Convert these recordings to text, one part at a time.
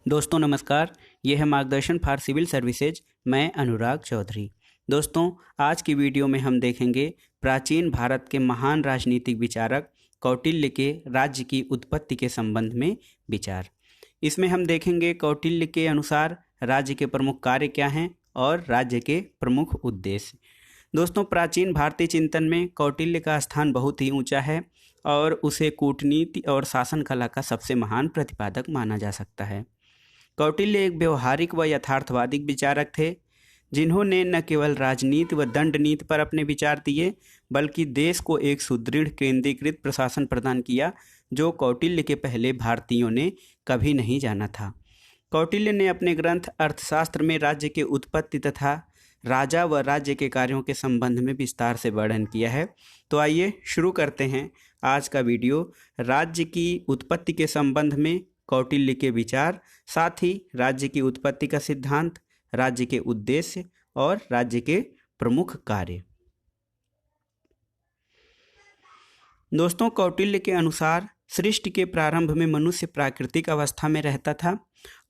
दोस्तों नमस्कार। यह है मार्गदर्शन फॉर सिविल सर्विसेज। मैं अनुराग चौधरी। दोस्तों आज की वीडियो में हम देखेंगे प्राचीन भारत के महान राजनीतिक विचारक कौटिल्य के राज्य की उत्पत्ति के संबंध में विचार। इसमें हम देखेंगे कौटिल्य के अनुसार राज्य के प्रमुख कार्य क्या हैं और राज्य के प्रमुख उद्देश्य। दोस्तों प्राचीन भारतीय चिंतन में कौटिल्य का स्थान बहुत ही ऊंचा है और उसे कूटनीति और शासन कला का सबसे महान प्रतिपादक माना जा सकता है। कौटिल्य एक व्यवहारिक व यथार्थवादी विचारक थे, जिन्होंने न केवल राजनीति व दंड नीति पर अपने विचार दिए बल्कि देश को एक सुदृढ़ केंद्रीकृत प्रशासन प्रदान किया, जो कौटिल्य के पहले भारतीयों ने कभी नहीं जाना था। कौटिल्य ने अपने ग्रंथ अर्थशास्त्र में राज्य के उत्पत्ति तथा राजा व राज्य के कार्यों के संबंध में विस्तार से वर्णन किया है। तो आइए शुरू करते हैं आज का वीडियो। राज्य की उत्पत्ति के संबंध में कौटिल्य के विचार, साथ ही राज्य की उत्पत्ति का सिद्धांत, राज्य के उद्देश्य और राज्य के प्रमुख कार्य। दोस्तों कौटिल्य के अनुसार सृष्टि के प्रारंभ में मनुष्य प्राकृतिक अवस्था में रहता था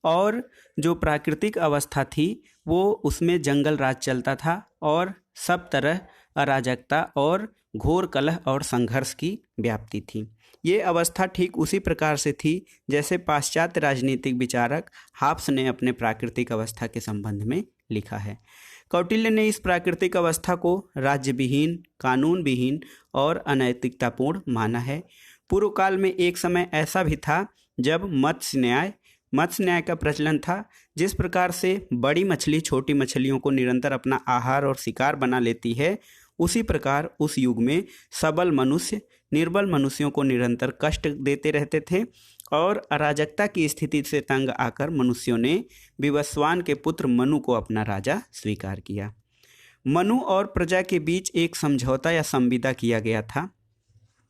और जो प्राकृतिक अवस्था थी वो उसमें जंगल राज चलता था और सब तरह अराजकता और घोर कलह और संघर्ष की व्याप्ति थी। ये अवस्था ठीक उसी प्रकार से थी जैसे पाश्चात्य राजनीतिक विचारक हाब्स ने अपने प्राकृतिक अवस्था के संबंध में लिखा है। कौटिल्य ने इस प्राकृतिक अवस्था को राज्य विहीन, कानून विहीन और अनैतिकतापूर्ण माना है। पूर्व काल में एक समय ऐसा भी था जब मत्स्य न्याय का प्रचलन था। जिस प्रकार से बड़ी मछली छोटी मछलियों को निरंतर अपना आहार और शिकार बना लेती है, उसी प्रकार उस युग में सबल मनुष्य निर्बल मनुष्यों को निरंतर कष्ट देते रहते थे और अराजकता की स्थिति से तंग आकर मनुष्यों ने विवस्वान के पुत्र मनु को अपना राजा स्वीकार किया। मनु और प्रजा के बीच एक समझौता या संविदा किया गया था।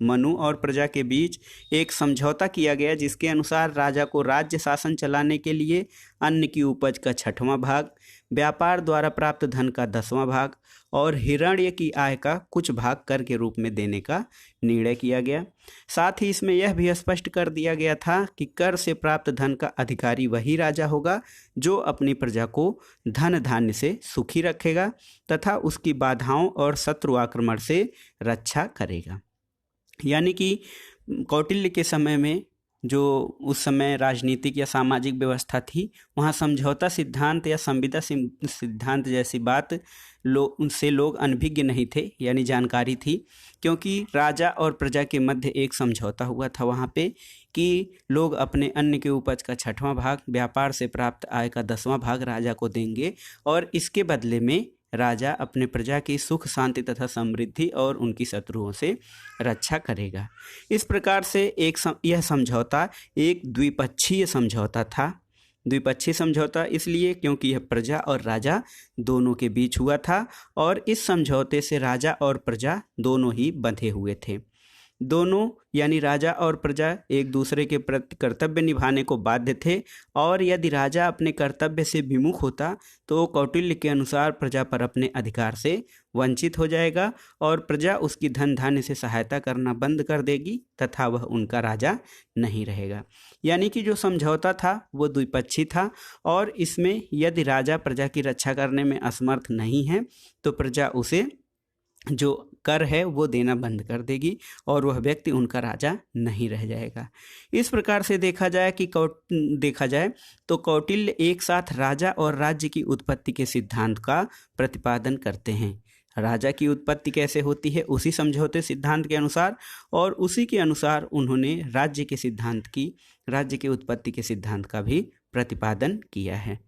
मनु और प्रजा के बीच एक समझौता किया गया जिसके अनुसार राजा को राज्य शासन चलाने के लिए अन्न की उपज का 6वां भाग, व्यापार द्वारा प्राप्त धन का 10वां भाग और हिरण्य की आय का कुछ भाग कर के रूप में देने का निर्णय किया गया। साथ ही इसमें यह भी स्पष्ट कर दिया गया था कि कर से प्राप्त धन का अधिकारी वही राजा होगा जो अपनी प्रजा को धन धान्य से सुखी रखेगा तथा उसकी बाधाओं और शत्रु आक्रमण से रक्षा करेगा। यानी कि कौटिल्य के समय में जो उस समय राजनीतिक या सामाजिक व्यवस्था थी, वहाँ समझौता सिद्धांत या संविदा सिद्धांत जैसी बात उनसे लोग अनभिज्ञ नहीं थे, यानी जानकारी थी, क्योंकि राजा और प्रजा के मध्य एक समझौता हुआ था वहाँ पे कि लोग अपने अन्न के उपज का 6वां भाग, व्यापार से प्राप्त आय का 10वां भाग राजा को देंगे और इसके बदले में राजा अपने प्रजा की सुख शांति तथा समृद्धि और उनकी शत्रुओं से रक्षा करेगा। इस प्रकार से यह समझौता एक द्विपक्षीय समझौता था। द्विपक्षीय समझौता इसलिए क्योंकि यह प्रजा और राजा दोनों के बीच हुआ था और इस समझौते से राजा और प्रजा दोनों ही बंधे हुए थे। दोनों यानी राजा और प्रजा एक दूसरे के प्रति कर्तव्य निभाने को बाध्य थे और यदि राजा अपने कर्तव्य से विमुख होता तो कौटिल्य के अनुसार प्रजा पर अपने अधिकार से वंचित हो जाएगा और प्रजा उसकी धन धान्य से सहायता करना बंद कर देगी तथा वह उनका राजा नहीं रहेगा। यानी कि जो समझौता था वो द्विपक्षीय था और इसमें यदि राजा प्रजा की रक्षा करने में असमर्थ नहीं है तो प्रजा उसे जो कर है वो देना बंद कर देगी और वह व्यक्ति उनका राजा नहीं रह जाएगा। इस प्रकार से देखा जाए तो कौटिल्य एक साथ राजा और राज्य की उत्पत्ति के सिद्धांत का प्रतिपादन करते हैं। राजा की उत्पत्ति कैसे होती है उसी समझौते सिद्धांत के अनुसार, और उसी के अनुसार उन्होंने राज्य की उत्पत्ति के सिद्धांत का भी प्रतिपादन किया है।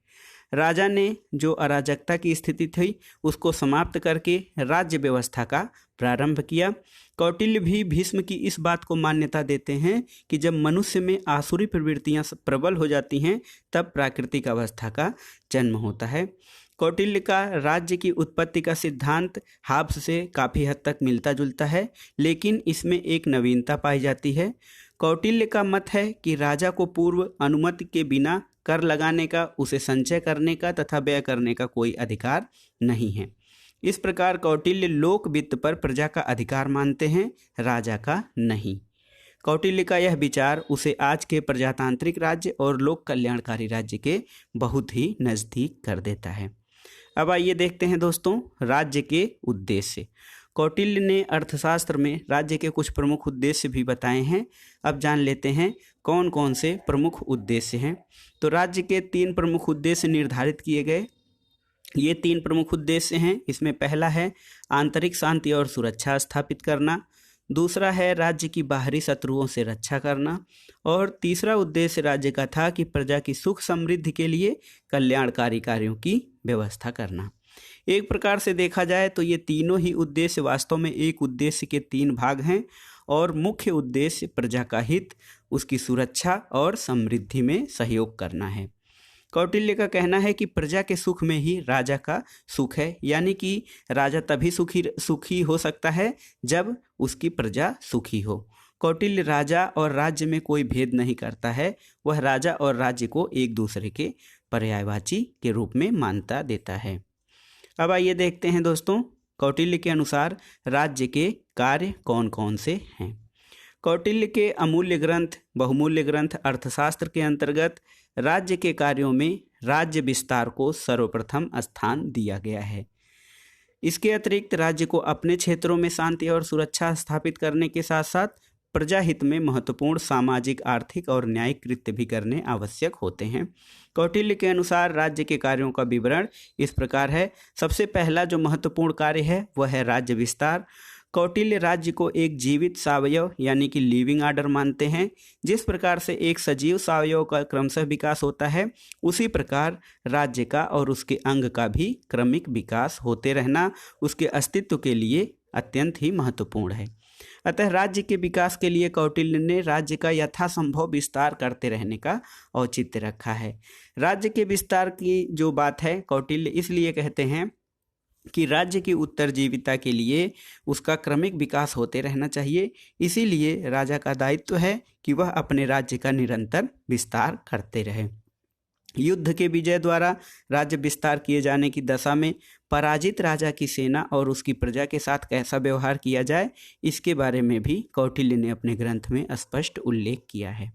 राजा ने जो अराजकता की स्थिति थी उसको समाप्त करके राज्य व्यवस्था का प्रारंभ किया। कौटिल्य भी भीष्म की इस बात को मान्यता देते हैं कि जब मनुष्य में आसुरी प्रवृत्तियां प्रबल हो जाती हैं तब प्राकृतिक अवस्था का जन्म होता है। कौटिल्य का राज्य की उत्पत्ति का सिद्धांत हाब्स से काफ़ी हद तक मिलता जुलता है, लेकिन इसमें एक नवीनता पाई जाती है। कौटिल्य का मत है कि राजा को पूर्व अनुमति के बिना कर लगाने का, उसे संचय करने का तथा व्यय करने का कोई अधिकार नहीं है। इस प्रकार कौटिल्य लोक वित्त पर प्रजा का अधिकार मानते हैं, राजा का नहीं। कौटिल्य का यह विचार उसे आज के प्रजातांत्रिक राज्य और लोक कल्याणकारी राज्य के बहुत ही नज़दीक कर देता है। अब आइए देखते हैं दोस्तों राज्य के उद्देश्य। कौटिल्य ने अर्थशास्त्र में राज्य के कुछ प्रमुख उद्देश्य भी बताए हैं। अब जान लेते हैं कौन कौन से प्रमुख उद्देश्य हैं। तो राज्य के 3 प्रमुख उद्देश्य निर्धारित किए गए। ये 3 प्रमुख उद्देश्य हैं। इसमें पहला है आंतरिक शांति और सुरक्षा स्थापित करना, दूसरा है राज्य की बाहरी शत्रुओं से रक्षा करना, और तीसरा उद्देश्य राज्य का था कि प्रजा की सुख समृद्धि के लिए कल्याणकारी कार्यों की व्यवस्था करना। एक प्रकार से देखा जाए तो ये तीनों ही उद्देश्य वास्तव में एक उद्देश्य के 3 भाग हैं, और मुख्य उद्देश्य प्रजा का हित, उसकी सुरक्षा और समृद्धि में सहयोग करना है। कौटिल्य का कहना है कि प्रजा के सुख में ही राजा का सुख है, यानी कि राजा तभी सुखी हो सकता है जब उसकी प्रजा सुखी हो। कौटिल्य राजा और राज्य में कोई भेद नहीं करता है, वह राजा और राज्य को एक दूसरे के पर्यायवाची के रूप में मान्यता देता है। अब आइए देखते हैं दोस्तों कौटिल्य के अनुसार राज्य के कार्य कौन कौन से हैं। कौटिल्य के अमूल्य ग्रंथ बहुमूल्य ग्रंथ अर्थशास्त्र के अंतर्गत राज्य के कार्यों में राज्य विस्तार को सर्वप्रथम स्थान दिया गया है। इसके अतिरिक्त राज्य को अपने क्षेत्रों में शांति और सुरक्षा स्थापित करने के साथ साथ प्रजा हित में महत्वपूर्ण सामाजिक, आर्थिक और न्यायिक कृत्य भी करने आवश्यक होते हैं। कौटिल्य के अनुसार राज्य के कार्यों का विवरण इस प्रकार है। सबसे पहला जो महत्वपूर्ण कार्य है वह है राज्य विस्तार। कौटिल्य राज्य को एक जीवित सावयव यानी कि लिविंग आर्डर मानते हैं। जिस प्रकार से एक सजीव सावयव का क्रमशः विकास होता है, उसी प्रकार राज्य का और उसके अंग का भी क्रमिक विकास होते रहना उसके अस्तित्व के लिए अत्यंत ही महत्वपूर्ण है। अतः राज्य के विकास के लिए कौटिल्य ने राज्य का यथासंभव विस्तार करते रहने का औचित्य रखा है। राज्य के विस्तार की जो बात है कौटिल्य इसलिए कहते हैं कि राज्य की उत्तरजीविता के लिए उसका क्रमिक विकास होते रहना चाहिए। इसीलिए राजा का दायित्व है कि वह अपने राज्य का निरंतर विस्तार करते रहे। युद्ध के विजय द्वारा राज्य विस्तार किए जाने की दशा में पराजित राजा की सेना और उसकी प्रजा के साथ कैसा व्यवहार किया जाए, इसके बारे में भी कौटिल्य ने अपने ग्रंथ में स्पष्ट उल्लेख किया है।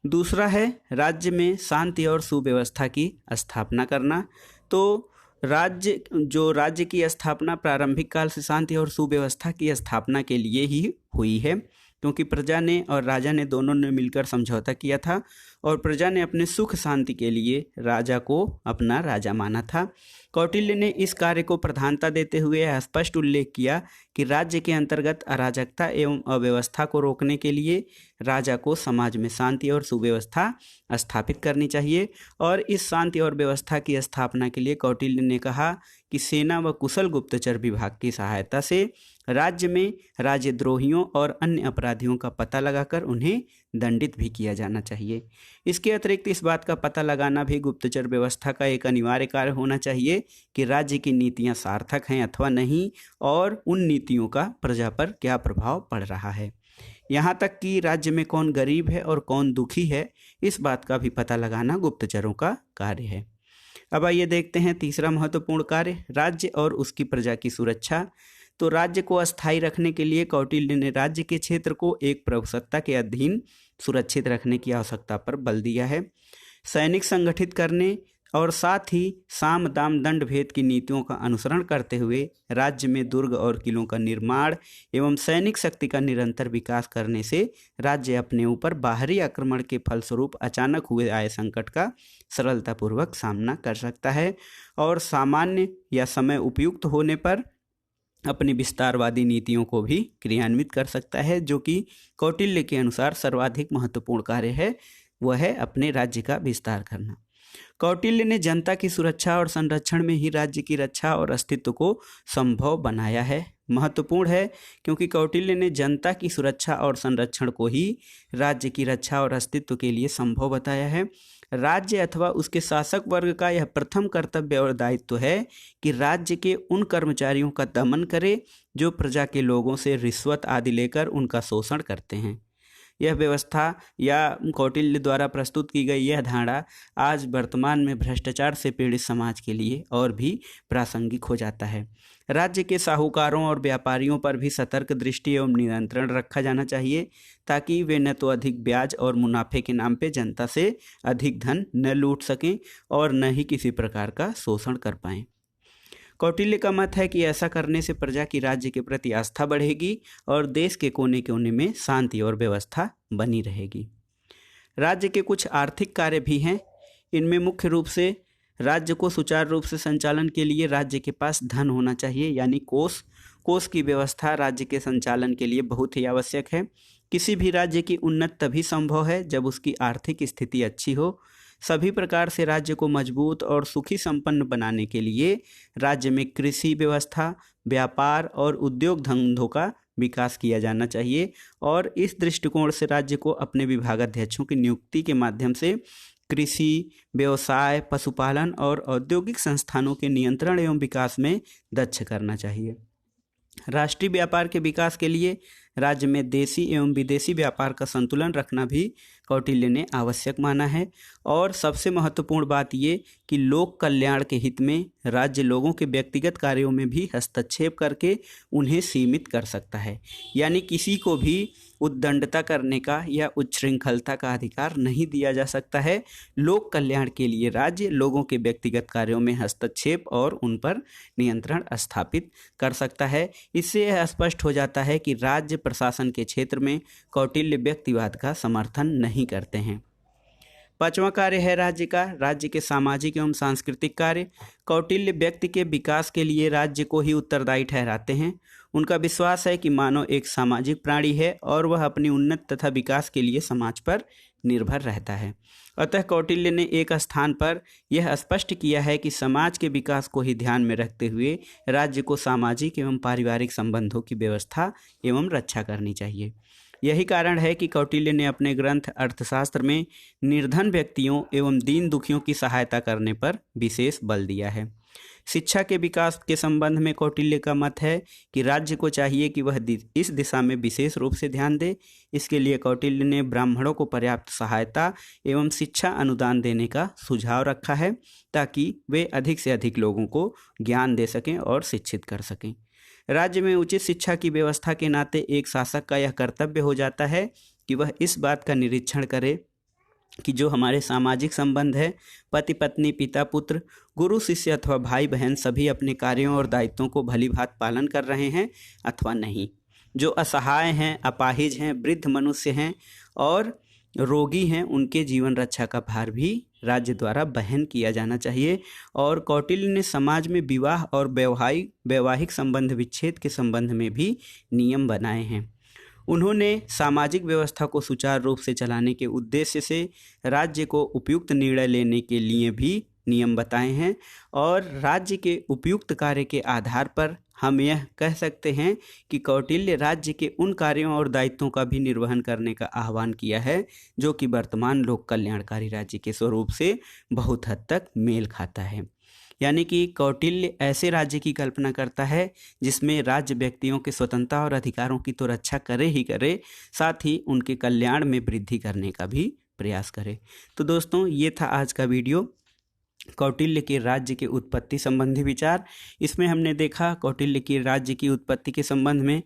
दूसरा है राज्य में शांति और सुव्यवस्था की स्थापना करना। तो राज्य की स्थापना प्रारंभिक काल से शांति और सुव्यवस्था की स्थापना के लिए ही हुई है, क्योंकि प्रजा ने और राजा ने दोनों ने मिलकर समझौता किया था और प्रजा ने अपने सुख शांति के लिए राजा को अपना राजा माना था। कौटिल्य ने इस कार्य को प्रधानता देते हुए यह स्पष्ट उल्लेख किया कि राज्य के अंतर्गत अराजकता एवं अव्यवस्था को रोकने के लिए राजा को समाज में शांति और सुव्यवस्था स्थापित करनी चाहिए। और इस शांति और व्यवस्था की स्थापना के लिए कौटिल्य ने कहा कि सेना व कुशल गुप्तचर विभाग की सहायता से राज्य में राजद्रोहियों और अन्य अपराधियों का पता लगाकर उन्हें दंडित भी किया जाना चाहिए। इसके अतिरिक्त इस बात का पता लगाना भी गुप्तचर व्यवस्था का एक अनिवार्य कार्य होना चाहिए कि राज्य की नीतियां सार्थक हैं अथवा नहीं, और उन नीतियों का प्रजा पर क्या प्रभाव पड़ रहा है। यहाँ तक कि राज्य में कौन गरीब है और कौन दुखी है, इस बात का भी पता लगाना गुप्तचरों का कार्य है। अब आइए देखते हैं तीसरा महत्वपूर्ण कार्य, राज्य और उसकी प्रजा की सुरक्षा। तो राज्य को अस्थायी रखने के लिए कौटिल्य ने राज्य के क्षेत्र को एक प्रभुसत्ता के अधीन सुरक्षित रखने की आवश्यकता पर बल दिया है। सैनिक संगठित करने और साथ ही साम दाम दंड भेद की नीतियों का अनुसरण करते हुए राज्य में दुर्ग और किलों का निर्माण एवं सैनिक शक्ति का निरंतर विकास करने से राज्य अपने ऊपर बाहरी आक्रमण के फलस्वरूप अचानक हुए आए संकट का सरलतापूर्वक सामना कर सकता है और सामान्य या समय उपयुक्त होने पर अपनी विस्तारवादी नीतियों को भी क्रियान्वित कर सकता है, जो कि कौटिल्य के अनुसार सर्वाधिक महत्वपूर्ण कार्य है, वह है अपने राज्य का विस्तार करना। कौटिल्य ने जनता की सुरक्षा और संरक्षण में ही राज्य की रक्षा और अस्तित्व को संभव बनाया है। महत्वपूर्ण है क्योंकि कौटिल्य ने जनता की सुरक्षा और संरक्षण को ही राज्य की रक्षा और अस्तित्व के लिए संभव बताया है। राज्य अथवा उसके शासक वर्ग का यह प्रथम कर्तव्य और दायित्व है कि राज्य के उन कर्मचारियों का दमन करे जो प्रजा के लोगों से रिश्वत आदि लेकर उनका शोषण करते हैं। यह व्यवस्था या कौटिल्य द्वारा प्रस्तुत की गई यह धारणा आज वर्तमान में भ्रष्टाचार से पीड़ित समाज के लिए और भी प्रासंगिक हो जाता है। राज्य के साहूकारों और व्यापारियों पर भी सतर्क दृष्टि एवं नियंत्रण रखा जाना चाहिए, ताकि वे न तो अधिक ब्याज और मुनाफे के नाम पे जनता से अधिक धन न लूट सकें और न ही किसी प्रकार का शोषण कर पाएं। कौटिल्य का मत है कि ऐसा करने से प्रजा की राज्य के प्रति आस्था बढ़ेगी और देश के कोने कोने में शांति और व्यवस्था बनी रहेगी। राज्य के कुछ आर्थिक कार्य भी हैं। इनमें मुख्य रूप से राज्य को सुचारू रूप से संचालन के लिए राज्य के पास धन होना चाहिए, यानी कोष की व्यवस्था राज्य के संचालन के लिए बहुत ही आवश्यक है। किसी भी राज्य की उन्नति तभी संभव है जब उसकी आर्थिक स्थिति अच्छी हो। सभी प्रकार से राज्य को मजबूत और सुखी संपन्न बनाने के लिए राज्य में कृषि व्यवस्था, व्यापार और उद्योग धंधों का विकास किया जाना चाहिए और इस दृष्टिकोण से राज्य को अपने विभागाध्यक्षों की नियुक्ति के माध्यम से कृषि, व्यवसाय, पशुपालन और औद्योगिक संस्थानों के नियंत्रण एवं विकास में दक्ष करना चाहिए। राष्ट्रीय व्यापार के विकास के लिए राज्य में देशी एवं विदेशी व्यापार का संतुलन रखना भी कौटिल्य ने आवश्यक माना है। और सबसे महत्वपूर्ण बात ये कि लोक कल्याण के हित में राज्य लोगों के व्यक्तिगत कार्यों में भी हस्तक्षेप करके उन्हें सीमित कर सकता है, यानी किसी को भी उद्दंडता करने का या उच्छृंखलता का अधिकार नहीं दिया जा सकता है। लोक कल्याण के लिए राज्य लोगों के व्यक्तिगत कार्यों में हस्तक्षेप और उन पर नियंत्रण स्थापित कर सकता है। इससे यह स्पष्ट हो जाता है कि राज्य प्रशासन के क्षेत्र में कौटिल्य व्यक्तिवाद का समर्थन नहीं करते हैं। पांचवा कार्य है राज्य के सामाजिक एवं सांस्कृतिक कार्य। कौटिल्य व्यक्ति के विकास के लिए राज्य को ही उत्तरदायी ठहराते हैं। उनका विश्वास है कि मानव एक सामाजिक प्राणी है और वह अपनी उन्नति तथा विकास के लिए समाज पर निर्भर रहता है। अतः कौटिल्य ने एक स्थान पर यह स्पष्ट किया है कि समाज के विकास को ही ध्यान में रखते हुए राज्य को सामाजिक एवं पारिवारिक संबंधों की व्यवस्था एवं रक्षा करनी चाहिए। यही कारण है कि कौटिल्य ने अपने ग्रंथ अर्थशास्त्र में निर्धन व्यक्तियों एवं दीन दुखियों की सहायता करने पर विशेष बल दिया है। शिक्षा के विकास के संबंध में कौटिल्य का मत है कि राज्य को चाहिए कि वह इस दिशा में विशेष रूप से ध्यान दे। इसके लिए कौटिल्य ने ब्राह्मणों को पर्याप्त सहायता एवं शिक्षा अनुदान देने का सुझाव रखा है, ताकि वे अधिक से अधिक लोगों को ज्ञान दे सकें और शिक्षित कर सकें। राज्य में उचित शिक्षा की व्यवस्था के नाते एक शासक का यह कर्तव्य हो जाता है कि वह इस बात का निरीक्षण करे कि जो हमारे सामाजिक संबंध है, पति पत्नी, पिता पुत्र, गुरु शिष्य अथवा भाई बहन, सभी अपने कार्यों और दायित्वों को भलीभांति पालन कर रहे हैं अथवा नहीं। जो असहाय हैं, अपाहिज हैं, वृद्ध मनुष्य हैं और रोगी हैं, उनके जीवन रक्षा का भार भी राज्य द्वारा वहन किया जाना चाहिए। और कौटिल्य ने समाज में विवाह और वैवाहिक संबंध विच्छेद के संबंध में भी नियम बनाए हैं। उन्होंने सामाजिक व्यवस्था को सुचारू रूप से चलाने के उद्देश्य से राज्य को उपयुक्त निर्णय लेने के लिए भी नियम बताए हैं और राज्य के उपयुक्त कार्य के आधार पर हम यह कह सकते हैं कि कौटिल्य राज्य के उन कार्यों और दायित्वों का भी निर्वहन करने का आह्वान किया है जो कि वर्तमान लोक कल्याणकारी राज्य के स्वरूप से बहुत हद तक मेल खाता है। यानी कि कौटिल्य ऐसे राज्य की कल्पना करता है जिसमें राज्य व्यक्तियों के स्वतंत्रता और अधिकारों की तो रक्षा करे ही करे, साथ ही उनके कल्याण में वृद्धि करने का भी प्रयास करे। तो दोस्तों, ये था आज का वीडियो, कौटिल्य के राज्य के उत्पत्ति संबंधी विचार। इसमें हमने देखा कौटिल्य की राज्य की उत्पत्ति के संबंध में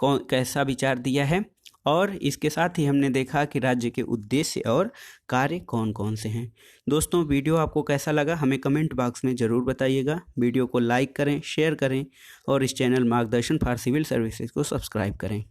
कैसा विचार दिया है और इसके साथ ही हमने देखा कि राज्य के उद्देश्य और कार्य कौन कौन से हैं। दोस्तों, वीडियो आपको कैसा लगा हमें कमेंट बॉक्स में ज़रूर बताइएगा। वीडियो को लाइक करें, शेयर करें और इस चैनल मार्गदर्शन फॉर सिविल सर्विसेज को सब्सक्राइब करें।